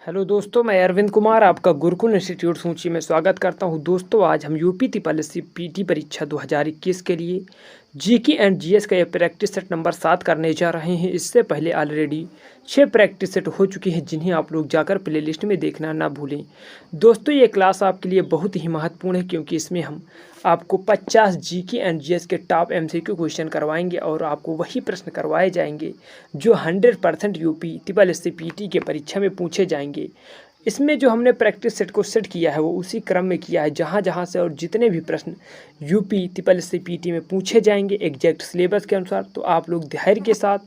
Hello दोस्तों, मैं अरविंद कुमार आपका गुरुकुल इंस्टीट्यूट सूंची में स्वागत करता हूं। दोस्तों, आज हम यूपी त्रिपल पीटी परीक्षा 2021 के लिए जीके एंड जीएस का ये प्रैक्टिस सेट नंबर 7 करने जा रहे हैं। इससे पहले ऑलरेडी 6 प्रैक्टिस सेट हो चुके हैं, जिन्हें आप लोग जाकर प्लेलिस्ट में देखना ना भूलें। दोस्तों, ये क्लास आपके लिए बहुत ही महत्वपूर्ण है, क्योंकि इसमें हम आपको 50 जीके एंड जीएस के टॉप एमसीक्यू क्वेश्चन करवाएंगे और आपको वही प्रश्न करवाए जाएंगे जो 100% यूपी त्रिपल पीटी के परीक्षा में पूछे जाएंगे। इसमें जो हमने प्रैक्टिस सेट को सेट किया है वो उसी क्रम में किया है, जहाँ जहाँ से और जितने भी प्रश्न यूपी त्रिपल पीटी में पूछे जाएंगे एग्जैक्ट सिलेबस के अनुसार, तो आप लोग धैर्य के साथ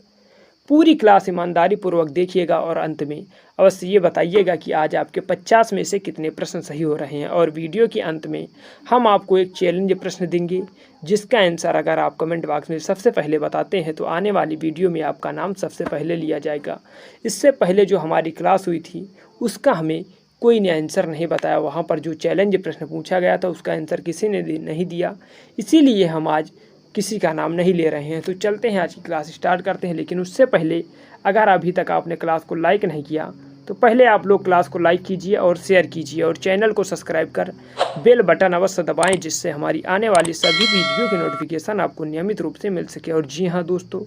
पूरी क्लास ईमानदारी पूर्वक देखिएगा और अंत में अवश्य ये बताइएगा कि आज आपके 50 में से कितने प्रश्न सही हो रहे हैं। और वीडियो के अंत में हम आपको एक चैलेंज प्रश्न देंगे, जिसका आंसर अगर आप कमेंट बॉक्स में सबसे पहले बताते हैं तो आने वाली वीडियो में आपका नाम सबसे पहले लिया जाएगा। इससे पहले जो हमारी क्लास हुई थी उसका हमें कोई ने आंसर नहीं बताया, वहाँ पर जो चैलेंज प्रश्न पूछा गया था उसका आंसर किसी ने नहीं दिया, इसीलिए हम आज किसी का नाम नहीं ले रहे हैं। तो चलते हैं, आज की क्लास स्टार्ट करते हैं। लेकिन उससे पहले अगर अभी तक आपने क्लास को लाइक नहीं किया तो पहले आप लोग क्लास को लाइक कीजिए और शेयर कीजिए और चैनल को सब्सक्राइब कर बेल बटन अवश्य दबाएं, जिससे हमारी आने वाली सभी वीडियो की नोटिफिकेशन आपको नियमित रूप से मिल सके। और जी हाँ दोस्तों,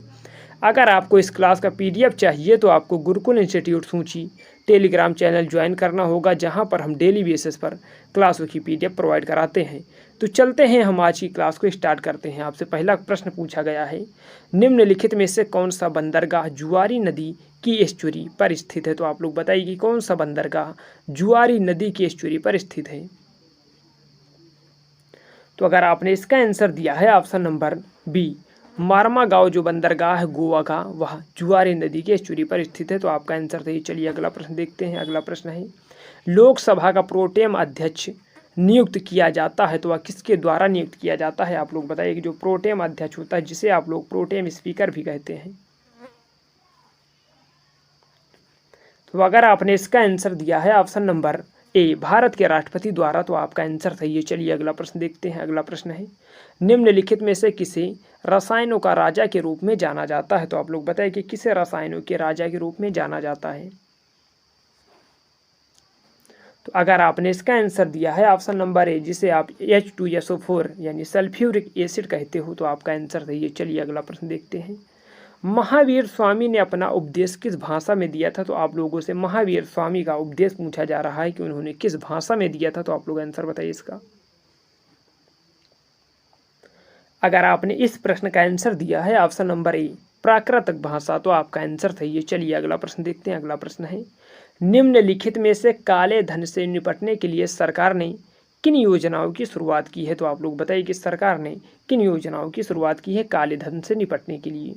अगर आपको इस क्लास का पीडीएफ चाहिए तो आपको गुरुकुल इंस्टीट्यूट सूंची टेलीग्राम चैनल ज्वाइन करना होगा, जहां पर हम डेली बेसिस पर क्लासों की पीडीएफ प्रोवाइड कराते हैं। तो चलते हैं, हम आज की क्लास को स्टार्ट करते हैं। आपसे पहला प्रश्न पूछा गया है, निम्नलिखित में से कौन सा बंदरगाह जुआरी नदी की एस्चुरी पर स्थित है? तो आप लोग बताइए कि कौन सा बंदरगाह जुआरी नदी की एस्चुरी पर स्थित है। तो अगर आपने इसका आंसर दिया है ऑप्शन नंबर बी, मार्मागांव जो बंदरगाह है गोवा का, वह जुआरी नदी के एस्चुरी पर स्थित है, तो आपका आंसर सही। चलिए अगला प्रश्न देखते हैं। अगला प्रश्न है, लोकसभा का प्रोटेम अध्यक्ष नियुक्त किया जाता है तो वह किसके द्वारा नियुक्त किया जाता है? आप लोग बताइए कि जो प्रोटेम अध्यक्ष होता है, जिसे आप लोग प्रोटेम स्पीकर भी कहते हैं, तो अगर आपने इसका आंसर दिया है ऑप्शन नंबर ए, भारत के राष्ट्रपति द्वारा, तो आपका आंसर सही है। चलिए अगला प्रश्न देखते हैं। अगला प्रश्न है, निम्नलिखित में से किसे रसायनों का राजा के रूप में जाना जाता है? तो आप लोग बताइए कि किसे रसायनों के राजा के रूप में जाना जाता है। तो अगर आपने इसका आंसर दिया है ऑप्शन नंबर ए, जिसे आप H2SO4 यानी सल्फ्यूरिक एसिड कहते हो, तो आपका आंसर सही है। चलिए अगला प्रश्न देखते हैं। महावीर स्वामी ने अपना उपदेश किस भाषा में दिया था? तो आप लोगों से महावीर स्वामी का उपदेश पूछा जा रहा है कि उन्होंने किस भाषा में दिया था, तो आप लोग आंसर बताइए इसका। अगर आपने इस प्रश्न का आंसर दिया है ऑप्शन नंबर ए, प्राकृतिक भाषा, तो आपका आंसर सही है। चलिए अगला प्रश्न देखते हैं। अगला प्रश्न है, निम्नलिखित में से काले धन से निपटने के लिए सरकार ने किन योजनाओं की शुरुआत की है? तो आप लोग बताइए कि सरकार ने किन योजनाओं की शुरुआत की है काले धन से निपटने के लिए।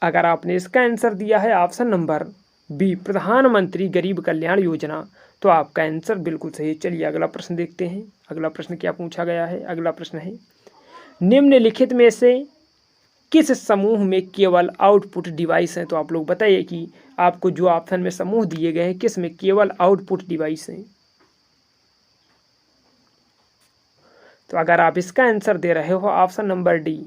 अगर आपने इसका आंसर दिया है ऑप्शन नंबर बी, प्रधानमंत्री गरीब कल्याण योजना, तो आपका आंसर बिल्कुल सही है। चलिए अगला प्रश्न देखते हैं। अगला प्रश्न क्या पूछा गया है? अगला प्रश्न है, निम्नलिखित में से किस समूह में केवल आउटपुट डिवाइस है? तो आप लोग बताइए कि आपको जो ऑप्शन में समूह दिए गए हैं, किस में केवल आउटपुट डिवाइस हैं। तो अगर आप इसका आंसर दे रहे हो option number D,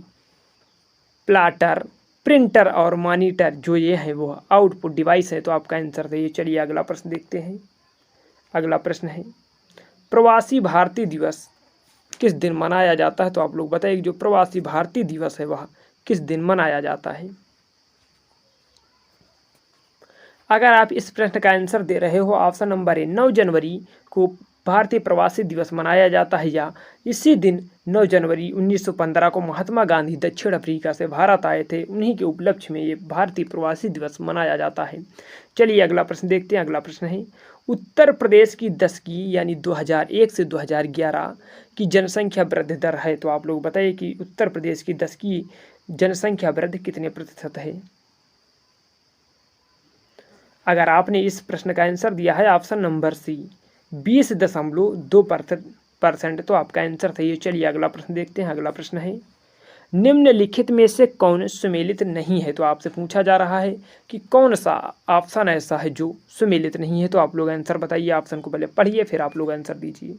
plotter, printer और मॉनिटर, जो ये है वो आउटपुट डिवाइस है, तो आपका आंसर सही है। चलिए अगला प्रश्न देखते हैं। अगला प्रश्न है, प्रवासी भारतीय दिवस किस दिन मनाया जाता है? तो आप लोग बताइए जो प्रवासी भारतीय दिवस है वह किस दिन मनाया जाता है। अगर आप इस प्रश्न का आंसर दे रहे हो ऑप्शन नंबर ए, 9 जनवरी को भारतीय प्रवासी दिवस मनाया जाता है, या इसी दिन 9 जनवरी 1915 को महात्मा गांधी दक्षिण अफ्रीका से भारत आए थे, उन्हीं के उपलक्ष्य में ये भारतीय प्रवासी दिवस मनाया जाता है। चलिए अगला प्रश्न देखते हैं। अगला प्रश्न है, उत्तर प्रदेश की दशकी यानी 2001 से 2011 की जनसंख्या वृद्धि दर है, तो आप लोग बताइए कि उत्तर प्रदेश की दशकी जनसंख्या वृद्धि कितने प्रतिशत है। अगर आपने इस प्रश्न का आंसर दिया है ऑप्शन नंबर सी, 20.2%, तो आपका आंसर सही है। चलिए अगला प्रश्न देखते हैं। अगला प्रश्न है, निम्नलिखित में से कौन सुमेलित नहीं है? तो आपसे पूछा जा रहा है कि कौन सा ऑप्शन ऐसा है जो सुमेलित नहीं है, तो आप लोग आंसर बताइए। ऑप्शन को पहले पढ़िए फिर आप लोग आंसर दीजिए।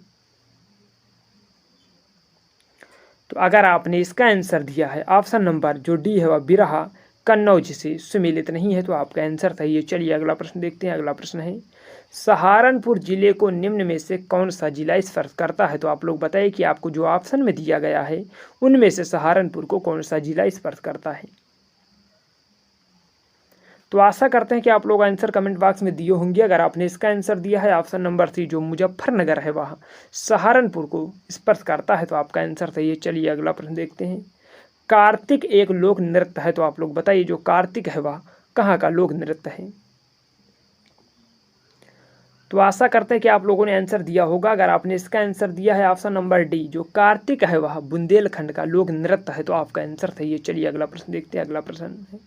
तो अगर आपने इसका आंसर दिया है ऑप्शन नंबर जो डी है वह बिरहा, कन्नौज से सुमेलित नहीं है, तो आपका आंसर सही है। चलिए अगला प्रश्न देखते हैं। अगला प्रश्न है, सहारनपुर जिले को निम्न में से कौन सा जिला स्पर्श करता है? तो आप लोग बताइए कि आपको जो ऑप्शन में दिया गया है उनमें से सहारनपुर को कौन सा जिला स्पर्श करता है? तो आशा करते हैं कि आप लोग आंसर कमेंट बॉक्स में दिए होंगे। अगर आपने इसका आंसर दिया है ऑप्शन नंबर सी, जो मुजफ्फरनगर है वह सहारनपुर को स्पर्श करता है, तो आपका आंसर सही है। चलिए अगला प्रश्न देखते हैं। कार्तिक एक लोक नृत्य है, तो आप लोग बताइए जो कार्तिक है वह कहाँ का लोक नृत्य है? तो आशा करते हैं कि आप लोगों ने आंसर दिया होगा। अगर आपने इसका आंसर दिया है ऑप्शन नंबर डी, जो कार्तिक है वह बुंदेलखंड का लोक नृत्य है, तो आपका आंसर सही है। चलिए अगला प्रश्न देखते हैं। अगला प्रश्न है,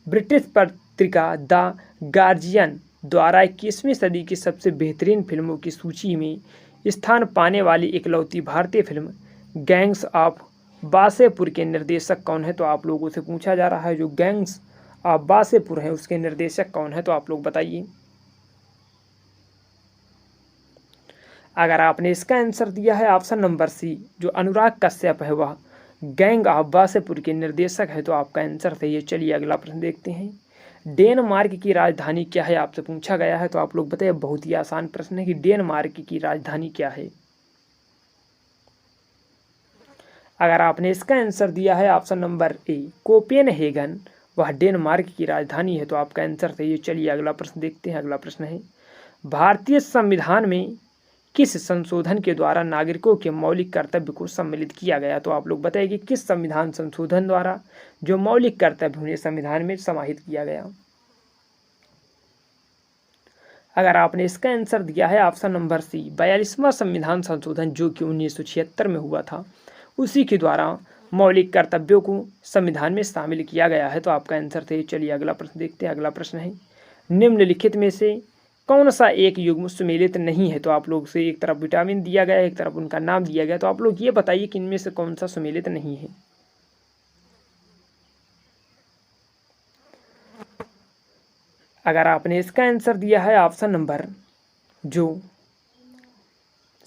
ब्रिटिश पत्रिका द गार्जियन द्वारा 21वीं सदी की सबसे बेहतरीन फिल्मों की सूची में स्थान पाने वाली इकलौती भारतीय फिल्म गैंग्स ऑफ वासेपुर के निर्देशक कौन है? तो आप लोगों से पूछा जा रहा है जो गैंग्स ऑफ वासेपुर है उसके निर्देशक कौन है? तो आप लोग बताइए। अगर आपने इसका आंसर दिया है ऑप्शन नंबर सी, जो अनुराग कश्यप है वह गैंग ऑफ वासेपुर के निर्देशक है, तो आपका आंसर सही है। चलिए अगला प्रश्न देखते हैं। डेनमार्क की राजधानी क्या है? आपसे पूछा गया है, तो आप लोग बताइए। बहुत ही आसान प्रश्न है कि डेनमार्क की राजधानी क्या है? अगर आपने इसका आंसर दिया है ऑप्शन नंबर ए, कोपेनहेगन, वह डेनमार्क की राजधानी है, तो आपका आंसर सही है। चलिए अगला प्रश्न देखते हैं। अगला प्रश्न है, भारतीय संविधान में किस संशोधन के द्वारा नागरिकों के मौलिक कर्तव्य को सम्मिलित किया गया? तो आप लोग बताइए कि किस संविधान संशोधन द्वारा जो मौलिक कर्तव्य उन्हें संविधान में समाहित किया गया? अगर आपने इसका आंसर दिया है ऑप्शन नंबर सी, 42वां संविधान संशोधन जो कि 1976 में हुआ था, उसी के द्वारा मौलिक कर्तव्यों को संविधान में शामिल किया गया है, तो आपका आंसर सही। चलिए अगला प्रश्न देखते हैं। अगला प्रश्न है, निम्नलिखित में से कौन सा एक युग्म सुमेलित नहीं है? तो आप लोग से एक तरफ विटामिन दिया गया है, एक तरफ उनका नाम दिया गया, तो आप लोग ये बताइए कि इनमें से कौन सा सुमेलित नहीं है? अगर आपने इसका आंसर दिया है ऑप्शन नंबर जो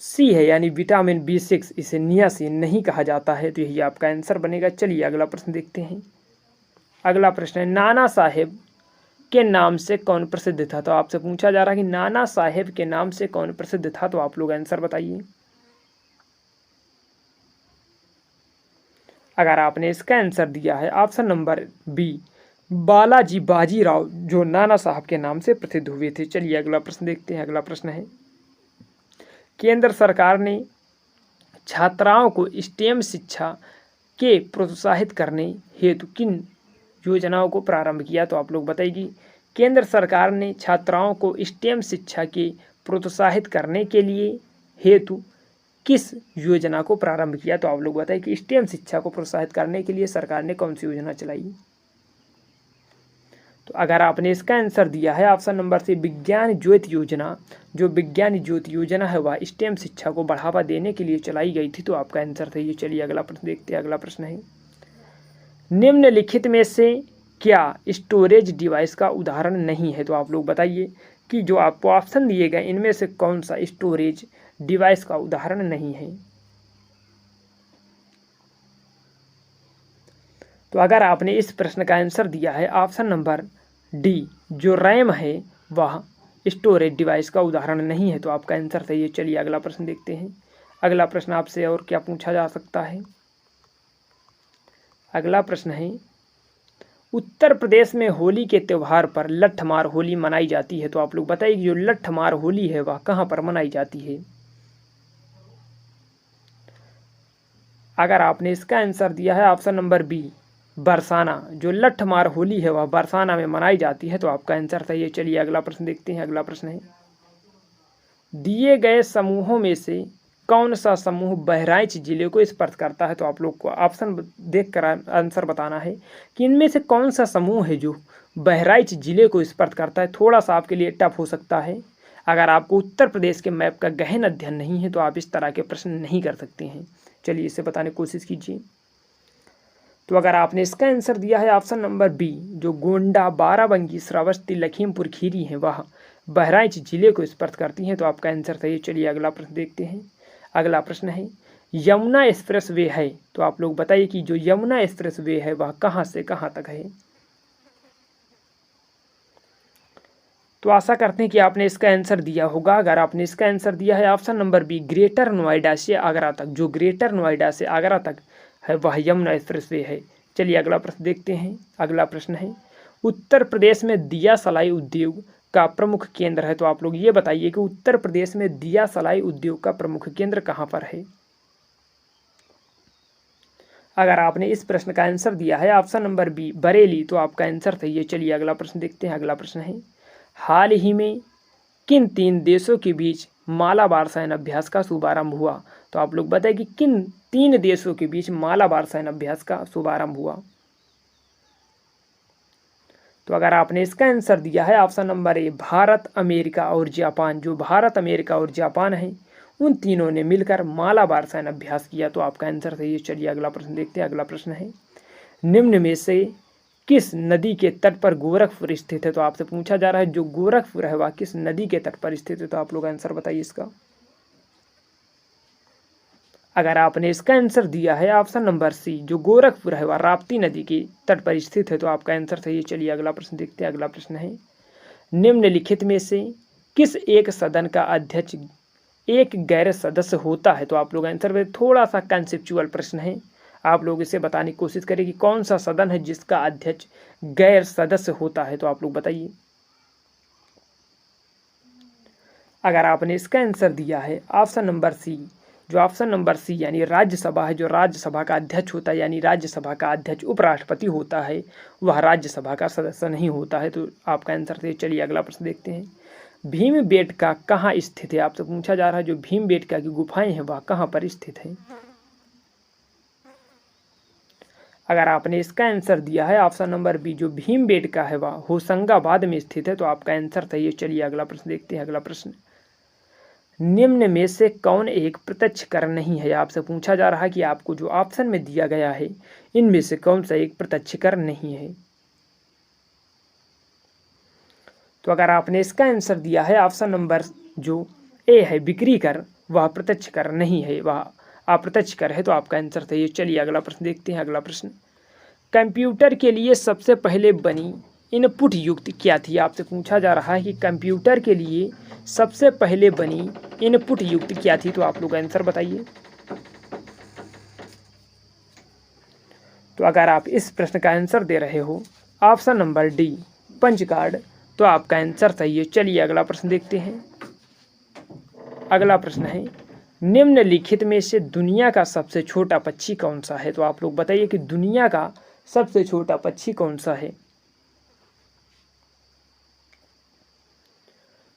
सी है, यानी विटामिन B6, इसे नियासिन नहीं कहा जाता है, तो यही आपका आंसर बनेगा। चलिए अगला प्रश्न देखते हैं। अगला प्रश्न है, नाना साहेब के नाम से कौन प्रसिद्ध था? तो आपसे पूछा जा रहा है कि नाना साहेब के नाम से कौन प्रसिद्ध था, तो आप लोग आंसर बताइए। अगर आपने इसका आंसर दिया है option number B, Balaji Bajirao, जो नाना साहब के नाम से प्रसिद्ध हुए थे। चलिए अगला प्रश्न देखते हैं। अगला प्रश्न है, केंद्र सरकार ने छात्राओं को स्टेम शिक्षा के प्रोत्साहित करने हेतु किन योजनाओं को प्रारंभ किया? तो आप लोग बताइए। केंद्र सरकार ने छात्राओं को स्टेम शिक्षा के प्रोत्साहित करने के लिए हेतु किस योजना को प्रारंभ किया? तो आप लोग बताइए कि स्टेम शिक्षा को प्रोत्साहित करने के लिए सरकार ने कौन सी योजना चलाई? तो अगर आपने इसका आंसर दिया है ऑप्शन नंबर सी, विज्ञान ज्योति योजना, जो विज्ञान ज्योति योजना है वह स्टेम शिक्षा को बढ़ावा देने के लिए चलाई गई थी, तो आपका आंसर सही है। चलिए अगला प्रश्न देखते हैं। अगला प्रश्न है, निम्नलिखित में से क्या स्टोरेज डिवाइस का उदाहरण नहीं है? तो आप लोग बताइए कि जो आपको ऑप्शन दिए गए इनमें से कौन सा स्टोरेज डिवाइस का उदाहरण नहीं है? तो अगर आपने इस प्रश्न का आंसर दिया है ऑप्शन नंबर डी, जो रैम है वह स्टोरेज डिवाइस का उदाहरण नहीं है, तो आपका आंसर सही है। चलिए अगला प्रश्न देखते हैं। अगला प्रश्न आपसे और क्या पूछा जा सकता है? अगला प्रश्न है, उत्तर प्रदेश में होली के त्यौहार पर लठमार होली मनाई जाती है, तो आप लोग बताइए जो लठमार होली है वह कहाँ पर मनाई जाती है? अगर आपने इसका आंसर दिया है ऑप्शन नंबर बी, बरसाना, जो लठमार होली है वह बरसाना में मनाई जाती है, तो आपका आंसर सही है। चलिए अगला प्रश्न देखते हैं। अगला प्रश्न है, दिए गए समूहों में से कौन सा समूह बहराइच जिले को स्पर्श करता है? तो आप लोग को ऑप्शन देखकर आंसर बताना है कि इनमें से कौन सा समूह है जो बहराइच जिले को स्पर्श करता है। थोड़ा सा आपके लिए टफ हो सकता है। अगर आपको उत्तर प्रदेश के मैप का गहन अध्ययन नहीं है तो आप इस तरह के प्रश्न नहीं कर सकते हैं। चलिए इसे बताने की कोशिश कीजिए। तो अगर आपने इसका आंसर दिया है ऑप्शन नंबर बी, जो गोंडा, बाराबंकी, श्रावस्ती, लखीमपुर खीरी हैं वह बहराइच जिले को स्पर्श करती हैं, तो आपका आंसर सही है। चलिए अगला प्रश्न देखते हैं। अगला प्रश्न है, यमुना एक्सप्रेस वे है, तो आप लोग बताइए कि जो यमुना एक्सप्रेस वे है वह कहाँ से कहाँ तक है? तो आशा करते हैं कि आपने इसका आंसर दिया होगा। अगर आपने इसका आंसर दिया है option number B, Greater Noida से आगरा तक, जो ग्रेटर नोएडा से आगरा तक है वह यमुना एक्सप्रेसवे है। चलिए अगला प्रश्न देखते हैं। अगला प्रश्न है, उत्तर प्रदेश में दिया सलाई उद्योग का प्रमुख केंद्र है। तो आप लोग ये बताइए कि उत्तर प्रदेश में दिया सलाई उद्योग का प्रमुख केंद्र कहाँ पर है। अगर आपने इस प्रश्न का आंसर दिया है ऑप्शन नंबर बी, बरेली, तो आपका आंसर सही है। चलिए अगला प्रश्न देखते हैं। अगला प्रश्न है, हाल ही में किन 3 देशों के बीच मालाबार सैन्य अभ्यास का शुभारंभ हुआ। तो आप लोग बताएं कि किन 3 देशों के बीच मालाबार सैन्य अभ्यास का शुभारंभ हुआ। तो अगर आपने इसका आंसर दिया है option number A, Bharat, America और जापान, जो भारत, अमेरिका और जापान है उन तीनों ने मिलकर मालाबार सैन्य अभ्यास किया, तो आपका आंसर सही है। चलिए अगला प्रश्न देखते हैं। अगला प्रश्न है, निम्न में से किस नदी के तट पर गोरखपुर स्थित है। तो आपसे पूछा जा रहा है जो गोरखपुर है वह किस नदी के तट पर स्थित है। तो आप लोग आंसर बताइए इसका। अगर आपने इसका आंसर दिया है ऑप्शन नंबर सी, जो गोरखपुर है वह राप्ती नदी के तट पर स्थित है, तो आपका आंसर सही है। चलिए अगला प्रश्न देखते हैं। अगला प्रश्न है, निम्नलिखित में से किस एक सदन का अध्यक्ष एक गैर सदस्य होता है। तो आप लोग आंसर में, थोड़ा सा कंसेप्चुअल प्रश्न है, आप लोग इसे बताने की कोशिश करें कि कौन सा सदन है जिसका अध्यक्ष गैर सदस्य होता है। तो आप लोग बताइए। अगर आपने इसका आंसर दिया है ऑप्शन नंबर सी, जो ऑप्शन नंबर सी यानी राज्यसभा है, जो राज्यसभा का अध्यक्ष होता है, यानी राज्यसभा का अध्यक्ष उपराष्ट्रपति होता है, वह राज्यसभा का सदस्य नहीं होता है, तो आपका आंसर सही। चलिए अगला प्रश्न देखते हैं। भीमबेटका कहाँ स्थित है। आपसे पूछा जा रहा है जो भीमबेटका की गुफाएं हैं वह कहाँ पर स्थित है। अगर आपने इसका आंसर दिया है ऑप्शन नंबर बी, जो भीमबेटका है वह होशंगाबाद में स्थित है, तो आपका आंसर सही है। चलिए अगला प्रश्न देखते हैं। अगला प्रश्न, निम्न में से कौन एक प्रत्यक्ष कर नहीं है। आपसे पूछा जा रहा है कि आपको जो ऑप्शन में दिया गया है इनमें से कौन सा एक प्रत्यक्ष कर नहीं है। तो अगर आपने इसका आंसर दिया है ऑप्शन नंबर जो ए है, बिक्री कर, वह प्रत्यक्ष कर नहीं है, वह अप्रत्यक्ष कर है, तो आपका आंसर सही है। चलिए अगला प्रश्न देखते हैं। अगला प्रश्न, कंप्यूटर के लिए सबसे पहले बनी इनपुट युक्ति क्या थी। आपसे पूछा जा रहा है कि कंप्यूटर के लिए सबसे पहले बनी इनपुट युक्ति क्या थी, तो आप लोग आंसर बताइए। तो अगर आप इस प्रश्न का आंसर दे रहे हो option number D, punch card, तो आपका आंसर सही है। चलिए अगला प्रश्न देखते हैं। अगला प्रश्न है, निम्नलिखित में से दुनिया का सबसे छोटा पक्षी कौन सा है। तो आप लोग बताइए कि दुनिया का सबसे छोटा पक्षी कौन सा है।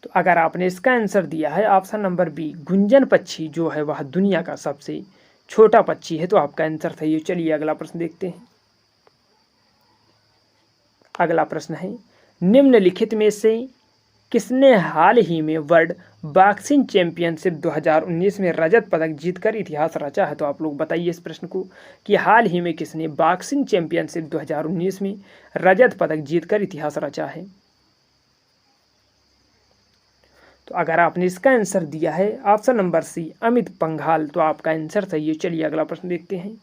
तो अगर आपने इसका आंसर दिया है ऑप्शन नंबर बी, गुंजन पक्षी जो है वह दुनिया का सबसे छोटा पक्षी है, तो आपका आंसर सही है। चलिए अगला प्रश्न देखते हैं। अगला प्रश्न है, निम्नलिखित में से किसने हाल ही में वर्ल्ड बॉक्सिंग चैंपियनशिप 2019 में रजत पदक जीतकर इतिहास रचा है। तो आप लोग बताइए इस प्रश्न को कि हाल ही में किसने बॉक्सिंग चैंपियनशिप 2019 में रजत पदक जीतकर इतिहास रचा है। तो अगर आपने इसका आंसर दिया है option number C, Amit Panghal, तो आपका आंसर सही है। चलिए अगला प्रश्न देखते हैं।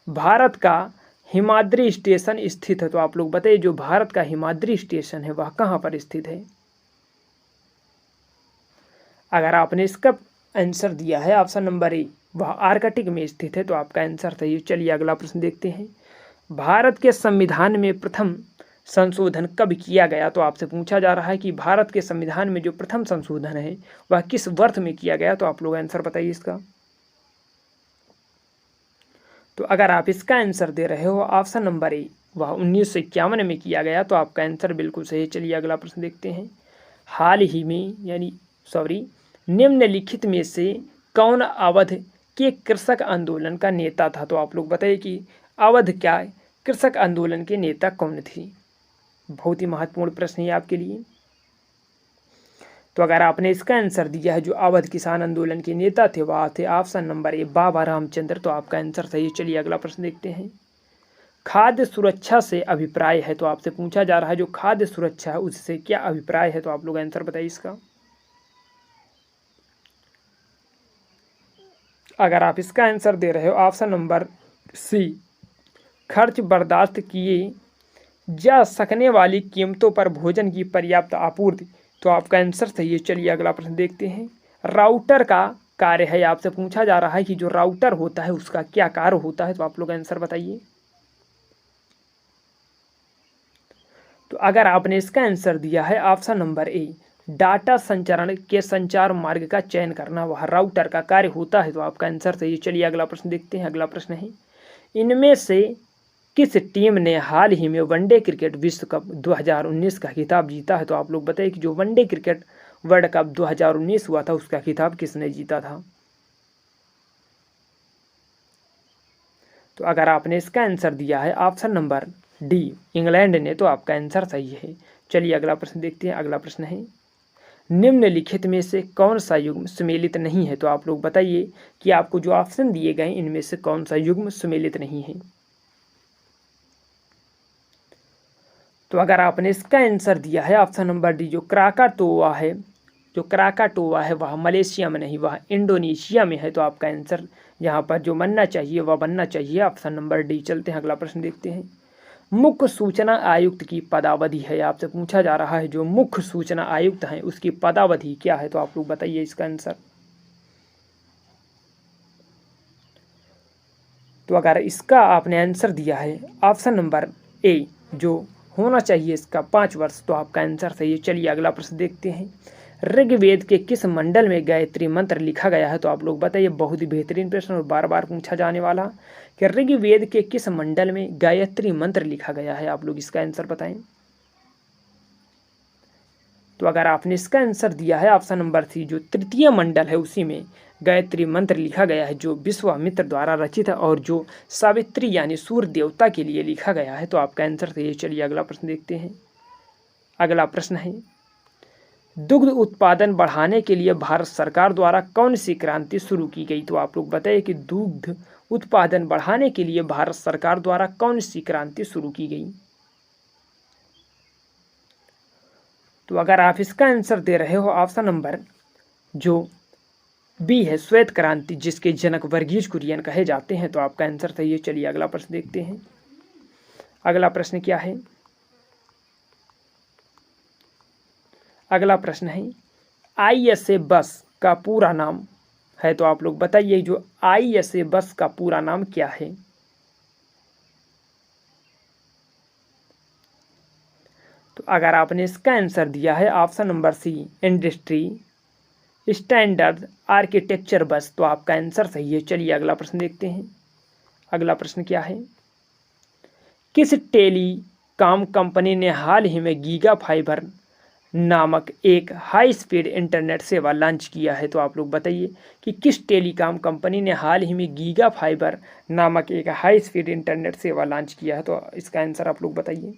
भारत का हिमाद्री स्टेशन स्थित है, तो आप लोग बताइए जो भारत का हिमाद्री स्टेशन है वह कहाँ पर स्थित है। अगर आपने इसका आंसर दिया है ऑप्शन नंबर ए, वह आर्कटिक में स्थित है, तो आपका आंसर सही है। चलिए अगला प्रश्न देखते हैं। भारत के संविधान में प्रथम संशोधन कब किया गया। तो आपसे पूछा जा रहा है कि भारत के संविधान में जो प्रथम संशोधन है वह किस वर्ष में किया गया। तो आप लोग आंसर बताइए इसका। तो अगर आप इसका आंसर दे रहे हो ऑप्शन नंबर ए, वह 1951 में किया गया, तो आपका आंसर बिल्कुल सही है। चलिए अगला प्रश्न देखते हैं। हाल ही में निम्नलिखित में से कौन अवध के कृषक आंदोलन का नेता था। तो आप लोग बताइए कि अवध क्या कृषक आंदोलन के नेता कौन थे। बहुत ही महत्वपूर्ण प्रश्न है आपके लिए। तो अगर आपने इसका आंसर दिया है जो अवध किसान आंदोलन के नेता थे वह थे ऑप्शन नंबर ए, बाबा रामचंद्र, तो आपका आंसर सही है। चलिए अगला प्रश्न देखते हैं। खाद्य सुरक्षा से अभिप्राय है, तो आपसे पूछा जा रहा है जो खाद्य सुरक्षा है उससे क्या अभिप्राय है। तो आप लोग आंसर बताइए इसका। अगर आप इसका आंसर दे रहे हो ऑप्शन नंबर सी, खर्च बर्दाश्त किए जा सकने वाली कीमतों पर भोजन की पर्याप्त आपूर्ति, तो आपका आंसर सही है। चलिए अगला प्रश्न देखते हैं। राउटर का कार्य है, आपसे पूछा जा रहा है कि जो राउटर होता है उसका क्या कार्य होता है, तो आप लोग आंसर बताइए। तो अगर आपने इसका आंसर दिया है ऑप्शन नंबर ए, डाटा संचरण के संचार मार्ग का चयन करना वह राउटर का कार्य होता है, तो आपका आंसर सही है। चलिए अगला प्रश्न देखते हैं। अगला प्रश्न है, इनमें से किस टीम ने हाल ही में वनडे क्रिकेट विश्व कप 2019 का खिताब जीता है, तो आप लोग बताइए कि जो वनडे क्रिकेट वर्ल्ड कप 2019 हुआ था उसका खिताब किसने जीता था। तो अगर आपने इसका आंसर दिया है ऑप्शन नंबर डी, इंग्लैंड ने, तो आपका आंसर सही है। चलिए अगला प्रश्न देखते हैं। अगला प्रश्न है, निम्नलिखित में से कौन सा युग्म सुमेलित नहीं है, तो आप लोग बताइए कि आपको जो ऑप्शन दिए गए इनमें से कौन सा युग्म सुमेलित नहीं है। तो अगर आपने इसका आंसर दिया है ऑप्शन नंबर डी, जो क्राकाटोआ है, जो क्राकाटोआ है वह मलेशिया में नहीं, वह इंडोनेशिया में है, तो आपका आंसर यहाँ पर जो बनना चाहिए वह बनना चाहिए ऑप्शन नंबर डी। चलते हैं अगला प्रश्न देखते हैं। मुख्य सूचना आयुक्त की पदावधि है, आपसे पूछा जा रहा है जो मुख्य सूचना आयुक्त हैं उसकी पदावधि क्या है, तो आप लोग बताइए इसका आंसर। तो अगर इसका आपने आंसर दिया है ऑप्शन नंबर ए, जो होना चाहिए इसका 5 वर्ष, तो आपका आंसर सही है। चलिए अगला प्रश्न देखते हैं। ऋग्वेद के किस मंडल में गायत्री मंत्र लिखा गया है, तो आप लोग बताइए। बहुत ही बेहतरीन प्रश्न और बार बार पूछा जाने वाला कि ऋग्वेद के किस मंडल में गायत्री मंत्र लिखा गया है, आप लोग इसका आंसर बताएं। तो अगर आपने इसका आंसर दिया है ऑप्शन नंबर सी, जो तृतीय मंडल है उसी में गायत्री मंत्र लिखा गया है, जो विश्वामित्र द्वारा रचित है और जो सावित्री यानी सूर्य देवता के लिए लिखा गया है, तो आपका आंसर सही है। चलिए अगला प्रश्न देखते हैं। अगला प्रश्न है, दुग्ध उत्पादन बढ़ाने के लिए भारत सरकार द्वारा कौन सी क्रांति शुरू की गई, तो आप लोग बताइए कि दुग्ध उत्पादन बढ़ाने के लिए भारत सरकार द्वारा कौन सी क्रांति शुरू की गई। तो अगर आप इसका आंसर दे रहे हो ऑप्शन नंबर जो बी है, श्वेत क्रांति, जिसके जनक वर्गीज कुरियन कहे जाते हैं, तो आपका आंसर सही है। चलिए अगला प्रश्न देखते हैं। अगला प्रश्न क्या है। अगला प्रश्न है, ISA बस का पूरा नाम है, तो आप लोग बताइए जो ISA बस का पूरा नाम क्या है। तो अगर आपने इसका आंसर दिया है option number C, industry standard architecture bus, तो आपका आंसर सही है। चलिए अगला प्रश्न देखते हैं। अगला प्रश्न क्या है, किस टेलीकॉम कंपनी ने हाल ही में गीगा फाइबर नामक एक हाई स्पीड इंटरनेट सेवा लॉन्च किया है, तो आप लोग बताइए कि किस टेलीकॉम कंपनी ने हाल ही में गीगा फाइबर नामक एक हाई स्पीड इंटरनेट सेवा लॉन्च किया है, तो इसका आंसर आप लोग बताइए।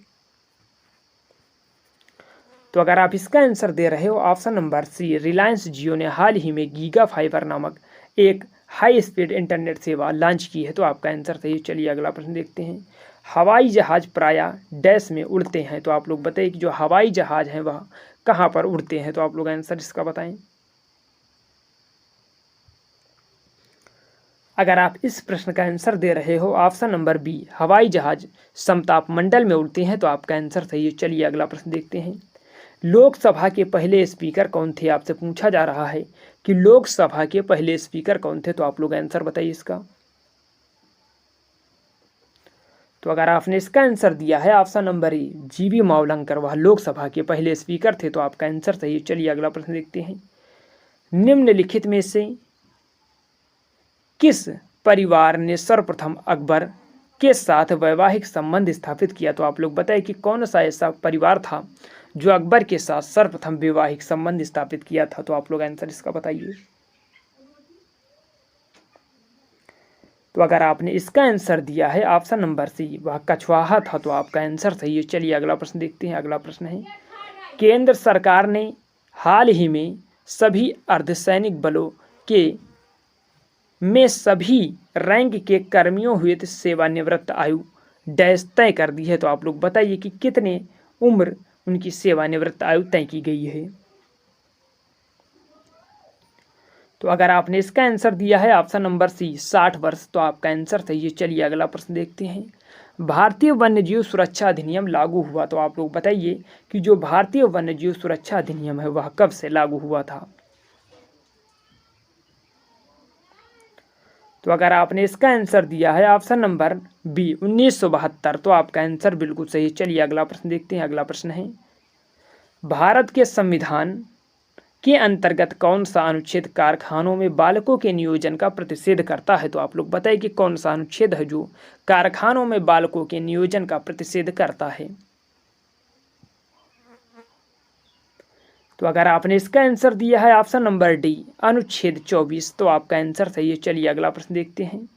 तो अगर आप इसका आंसर दे रहे हो ऑप्शन नंबर सी, रिलायंस जियो ने हाल ही में गीगा फाइबर नामक एक हाई स्पीड इंटरनेट सेवा लॉन्च की है, तो आपका आंसर सही। चलिए अगला प्रश्न देखते हैं। हवाई जहाज प्रायः डैश में उड़ते हैं, तो आप लोग बताइए कि जो हवाई जहाज हैं वह कहाँ पर उड़ते हैं, तो आप लोग आंसर इसका बताएं। अगर आप इस प्रश्न का आंसर दे रहे हो ऑप्शन नंबर बी, हवाई जहाज समताप मंडल में उड़ते हैं, तो आपका आंसर सही है। चलिए अगला प्रश्न देखते हैं। लोकसभा के पहले स्पीकर कौन थे, आपसे पूछा जा रहा है कि लोकसभा के पहले स्पीकर कौन थे, तो आप लोग आंसर बताइए इसका। तो अगर आपने इसका आंसर दिया है option number A, GB Mavalankar, वह लोकसभा के पहले स्पीकर थे, तो आपका आंसर सही है। चलिए अगला प्रश्न देखते हैं। निम्नलिखित में से किस परिवार ने सर्वप्रथम अकबर के साथ वैवाहिक संबंध स्थापित किया, तो आप लोग बताएं कि कौन सा ऐसा परिवार था जो अकबर के साथ सर्वप्रथम वैवाहिक संबंध स्थापित किया था, तो आप लोग आंसर इसका बताइए। तो अगर आपने इसका आंसर दिया है ऑप्शन नंबर सी, वह कछवाहा था, तो आपका आंसर सही है। चलिए अगला प्रश्न देखते हैं। अगला प्रश्न है, केंद्र सरकार ने हाल ही में सभी अर्धसैनिक बलों के में सभी रैंक के कर्मियों हुए सेवानिवृत्त आयु डैश तय कर दी है, तो आप लोग बताइए कि कितने उम्र उनकी सेवानिवृत्त आयु तय की गई है। तो अगर आपने इसका आंसर दिया है ऑप्शन नंबर सी, 60 वर्ष, तो आपका आंसर सही है। चलिए अगला प्रश्न देखते हैं। भारतीय वन्यजीव सुरक्षा अधिनियम लागू हुआ? तो आप लोग बताइए कि जो भारतीय वन्यजीव सुरक्षा अधिनियम है वह कब से लागू हुआ था। तो अगर आपने इसका आंसर दिया है ऑप्शन नंबर बी 1972, तो आपका आंसर बिल्कुल सही। चलिए अगला प्रश्न देखते हैं। अगला प्रश्न है, भारत के संविधान के अंतर्गत कौन सा अनुच्छेद कारखानों में बालकों के नियोजन का प्रतिषेध करता है? तो आप लोग बताइए कि कौन सा अनुच्छेद है जो कारखानों में बालकों के नियोजन का प्रतिषेध करता है। तो अगर आपने इसका आंसर दिया है ऑप्शन नंबर डी अनुच्छेद 24, तो आपका आंसर सही है। चलिए अगला प्रश्न देखते हैं।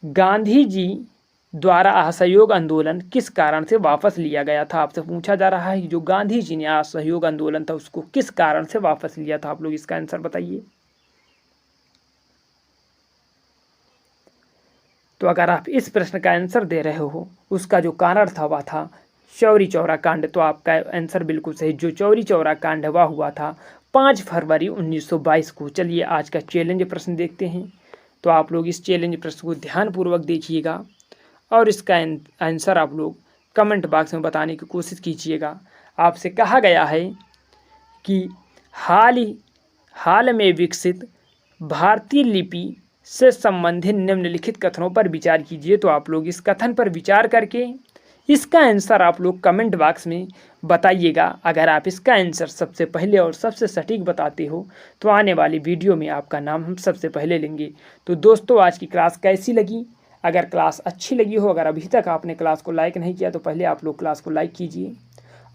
गांधी जी द्वारा असहयोग आंदोलन किस कारण से वापस लिया गया था? आपसे पूछा जा रहा है कि जो गांधी जी ने असहयोग आंदोलन था उसको किस कारण से वापस लिया था? आप लोग इसका आंसर बताइए। तो अगर आप इस प्रश्न का आंसर दे रहे हो, उसका जो कारण था वह था चौरी चौरा कांड। तो आपका आंसर बिल्कुल सही। जो चौरी चौरा कांड वह हुआ था 5 फरवरी 1922 को। चलिए आज का चैलेंज प्रश्न देखते हैं। तो आप लोग इस चैलेंज प्रश्न को ध्यानपूर्वक देखिएगा और इसका आंसर आप लोग कमेंट बॉक्स में बताने की कोशिश कीजिएगा। आपसे कहा गया है कि हाल में विकसित भारतीय लिपि से संबंधित निम्नलिखित कथनों पर विचार कीजिए। तो आप लोग इस कथन पर विचार करके इसका आंसर आप लोग कमेंट बॉक्स में बताइएगा। अगर आप इसका आंसर सबसे पहले और सबसे सटीक बताते हो तो आने वाली वीडियो में आपका नाम हम सबसे पहले लेंगे। तो दोस्तों आज की क्लास कैसी लगी? अगर क्लास अच्छी लगी हो, अगर अभी तक आपने क्लास को लाइक नहीं किया तो पहले आप लोग क्लास को लाइक कीजिए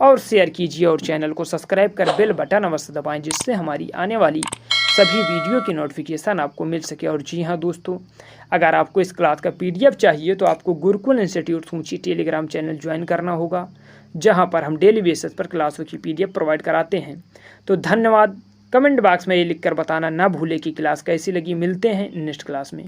और शेयर कीजिए और चैनल को सब्सक्राइब कर बेल बटन अवश्य दबाएं, जिससे हमारी आने वाली सभी वीडियो की नोटिफिकेशन आपको मिल सके। और जी हाँ दोस्तों, अगर आपको इस क्लास का PDF चाहिए तो आपको गुरुकुल इंस्टीट्यूट सूंची टेलीग्राम चैनल ज्वाइन करना होगा, जहां पर हम डेली बेसिस पर क्लासों की PDF प्रोवाइड कराते हैं। तो धन्यवाद। कमेंट बॉक्स में ये लिखकर बताना ना भूले कि क्लास कैसी लगी। मिलते हैं नेक्स्ट क्लास में।